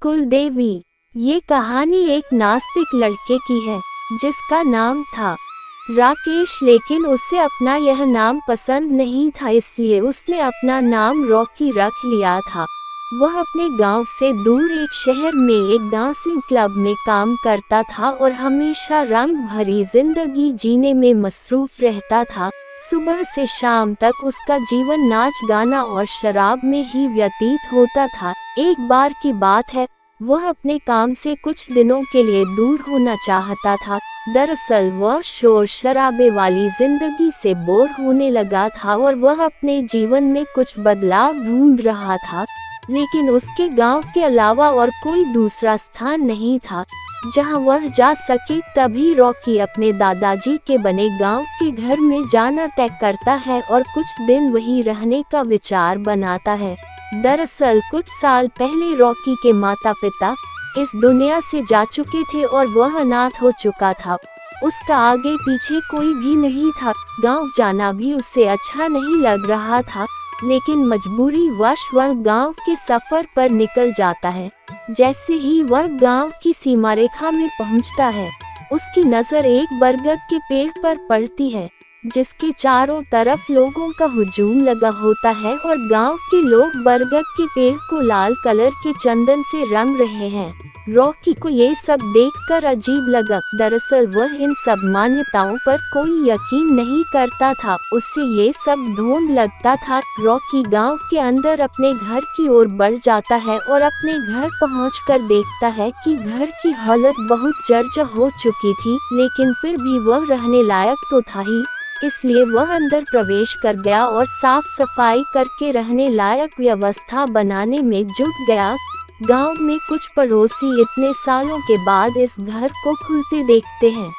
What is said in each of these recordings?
कुलदेवी। ये कहानी एक नास्तिक लड़के की है जिसका नाम था राकेश, लेकिन उसे अपना यह नाम पसंद नहीं था, इसलिए उसने अपना नाम रॉकी रख लिया था। वह अपने गांव से दूर एक शहर में एक डांसिंग क्लब में काम करता था और हमेशा रंग भरी जिंदगी जीने में मसरूफ रहता था। सुबह से शाम तक उसका जीवन नाच गाना और शराब में ही व्यतीत होता था। एक बार की बात है, वह अपने काम से कुछ दिनों के लिए दूर होना चाहता था। दरअसल वह शोर शराबे वाली जिंदगी से बोर होने लगा था और वह अपने जीवन में कुछ बदलाव ढूंढ रहा था, लेकिन उसके गांव के अलावा और कोई दूसरा स्थान नहीं था जहां वह जा सके। तभी रॉकी अपने दादाजी के बने गांव के घर में जाना तय करता है और कुछ दिन वहीं रहने का विचार बनाता है। दरअसल कुछ साल पहले रॉकी के माता पिता इस दुनिया से जा चुके थे और वह अनाथ हो चुका था। उसका आगे पीछे कोई भी नहीं था। गांव जाना भी उसे अच्छा नहीं लग रहा था, लेकिन मजबूरी वश वह गांव के सफर पर निकल जाता है। जैसे ही वह गांव की सीमा रेखा में पहुंचता है, उसकी नजर एक बरगद के पेड़ पर पड़ती है जिसके चारों तरफ लोगों का हुजूम लगा होता है और गांव के लोग बरगद के पेड़ को लाल कलर के चंदन से रंग रहे हैं। रॉकी को ये सब देखकर अजीब लगा। दरअसल वह इन सब मान्यताओं पर कोई यकीन नहीं करता था, उसे ये सब ढोंग लगता था। रॉकी गांव के अंदर अपने घर की ओर बढ़ जाता है और अपने घर पहुंचकर देखता है कि घर की हालत बहुत जर्जर हो चुकी थी, लेकिन फिर भी वह रहने लायक तो था ही, इसलिए वह अंदर प्रवेश कर गया और साफ सफाई करके रहने लायक व्यवस्था बनाने में जुट गया। गांव में कुछ पड़ोसी इतने सालों के बाद इस घर को खुलते देखते हैं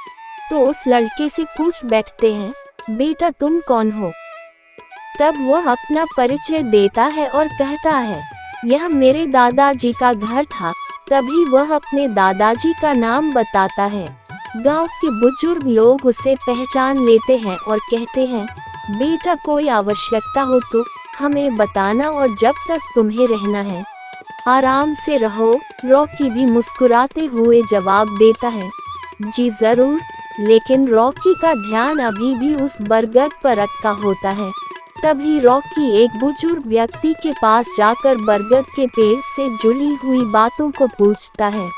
तो उस लड़के से पूछ बैठते हैं, बेटा तुम कौन हो? तब वह अपना परिचय देता है और कहता है, यह मेरे दादाजी का घर था। तभी वह अपने दादाजी का नाम बताता है। गांव के बुजुर्ग लोग उसे पहचान लेते हैं और कहते हैं, बेटा कोई आवश्यकता हो तो हमें बताना और जब तक तुम्हें रहना है आराम से रहो। रॉकी भी मुस्कुराते हुए जवाब देता है, जी जरूर। लेकिन रॉकी का ध्यान अभी भी उस बरगद पर अटका होता है। तभी रॉकी एक बुजुर्ग व्यक्ति के पास जाकर बरगद के पेड़ से जुड़ी हुई बातों को पूछता है।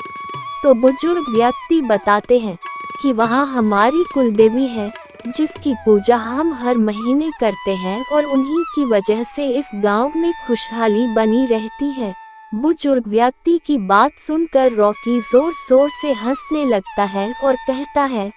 तो बुजुर्ग व्यक्ति बताते हैं कि वहाँ हमारी कुलदेवी है जिसकी पूजा हम हर महीने करते हैं और उन्हीं की वजह से इस गांव में खुशहाली बनी रहती है। बुजुर्ग व्यक्ति की बात सुनकर रॉकी जोर जोर से हंसने लगता है और कहता है,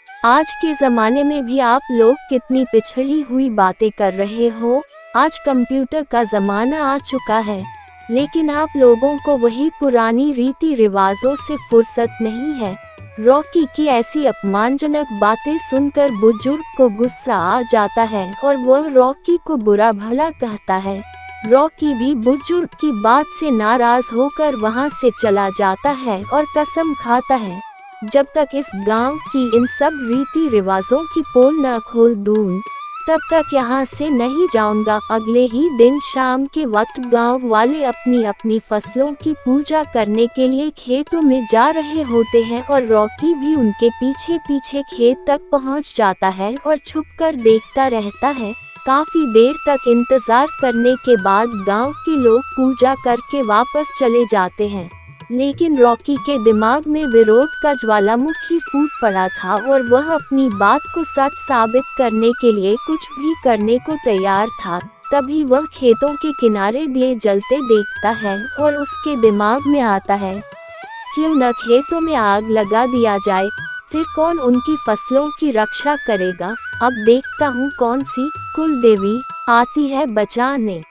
आज के ज़माने में भी आप लोग कितनी पिछड़ी हुई बातें कर रहे हो। आज कंप्यूटर का ज़माना आ चुका है, लेकिन आप लोगों को वही पुरानी रीति रिवाजों से फुर्सत नहीं है। रॉकी की ऐसी अपमानजनक बातें सुनकर बुजुर्ग को गुस्सा आ जाता है और वह रॉकी को बुरा भला कहता है। रॉकी भी बुजुर्ग की बात से नाराज होकर वहां से चला जाता है और कसम खाता है, जब तक इस गांव की इन सब रीति रिवाजों की पोल न खोल दूं, तब तक यहाँ से नहीं जाऊंगा। अगले ही दिन शाम के वक्त गांव वाले अपनी अपनी फसलों की पूजा करने के लिए खेतों में जा रहे होते हैं और रॉकी भी उनके पीछे पीछे खेत तक पहुंच जाता है और छुपकर देखता रहता है। काफी देर तक इंतजार करने के बाद गांव के लोग पूजा करके वापस चले जाते हैं, लेकिन रॉकी के दिमाग में विरोध का ज्वालामुखी फूट पड़ा था और वह अपनी बात को सच साबित करने के लिए कुछ भी करने को तैयार था। तभी वह खेतों के किनारे दिए जलते देखता है और उसके दिमाग में आता है, क्यों न खेतों में आग लगा दिया जाए, फिर कौन उनकी फसलों की रक्षा करेगा। अब देखता हूँ कौन सी कुलदेवी आती है बचाने।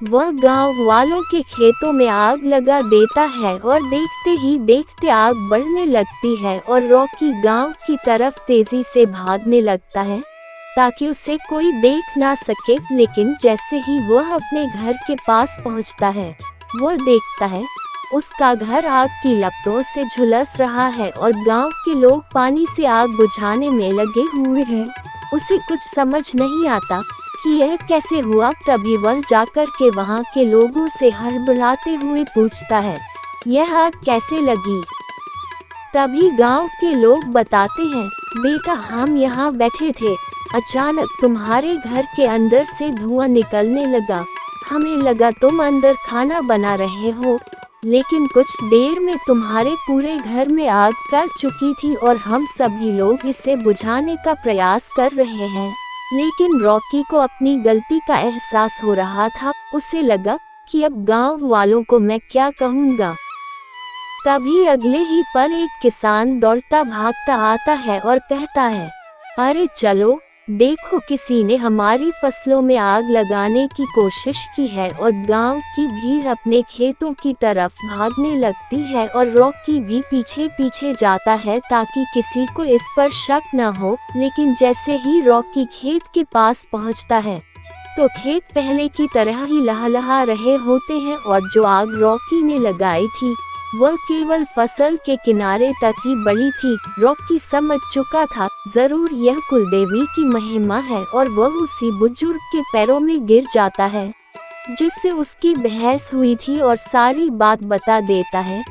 वह गांव वालों के खेतों में आग लगा देता है और देखते ही देखते आग बढ़ने लगती है और रॉकी गांव की तरफ तेजी से भागने लगता है ताकि उसे कोई देख ना सके। लेकिन जैसे ही वह अपने घर के पास पहुंचता है, वह देखता है उसका घर आग की लपटों से झुलस रहा है और गांव के लोग पानी से आग बुझाने में लगे हुए हैं। उसे कुछ समझ नहीं आता कि यह कैसे हुआ। तभी वह जाकर के वहां के लोगों से हड़बड़ाते हुए पूछता है, यह आग कैसे लगी? तभी गांव के लोग बताते हैं, बेटा हम यहाँ बैठे थे, अचानक तुम्हारे घर के अंदर से धुआं निकलने लगा। हमें लगा तुम अंदर खाना बना रहे हो, लेकिन कुछ देर में तुम्हारे पूरे घर में आग फैल चुकी थी और हम सभी लोग इसे बुझाने का प्रयास कर रहे हैं। लेकिन रॉकी को अपनी गलती का एहसास हो रहा था। उसे लगा कि अब गांव वालों को मैं क्या कहूँगा। तभी अगले ही पल एक किसान दौड़ता भागता आता है और कहता है, अरे चलो देखो, किसी ने हमारी फसलों में आग लगाने की कोशिश की है। और गांव की भीड़ अपने खेतों की तरफ भागने लगती है और रॉकी भी पीछे पीछे जाता है ताकि किसी को इस पर शक न हो। लेकिन जैसे ही रॉकी खेत के पास पहुंचता है तो खेत पहले की तरह ही लहलहा रहे होते हैं और जो आग रॉकी ने लगाई थी वह केवल फसल के किनारे तक ही बढ़ी थी। रॉकी समझ चुका था, जरूर यह कुलदेवी की महिमा है, और वह उसी बुजुर्ग के पैरों में गिर जाता है जिससे उसकी बहस हुई थी और सारी बात बता देता है।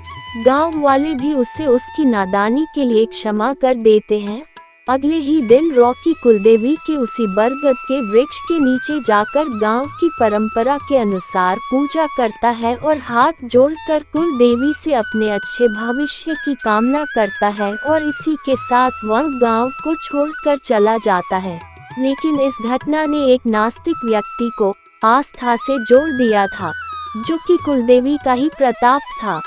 गांव वाले भी उसे उसकी नादानी के लिए क्षमा कर देते हैं। अगले ही दिन रॉकी कुलदेवी के उसी बरगद के वृक्ष के नीचे जाकर गांव की परंपरा के अनुसार पूजा करता है और हाथ जोड़कर कुलदेवी से अपने अच्छे भविष्य की कामना करता है, और इसी के साथ वह गांव को छोड़कर चला जाता है। लेकिन इस घटना ने एक नास्तिक व्यक्ति को आस्था से जोड़ दिया था, जो कि कुलदेवी का ही प्रताप था।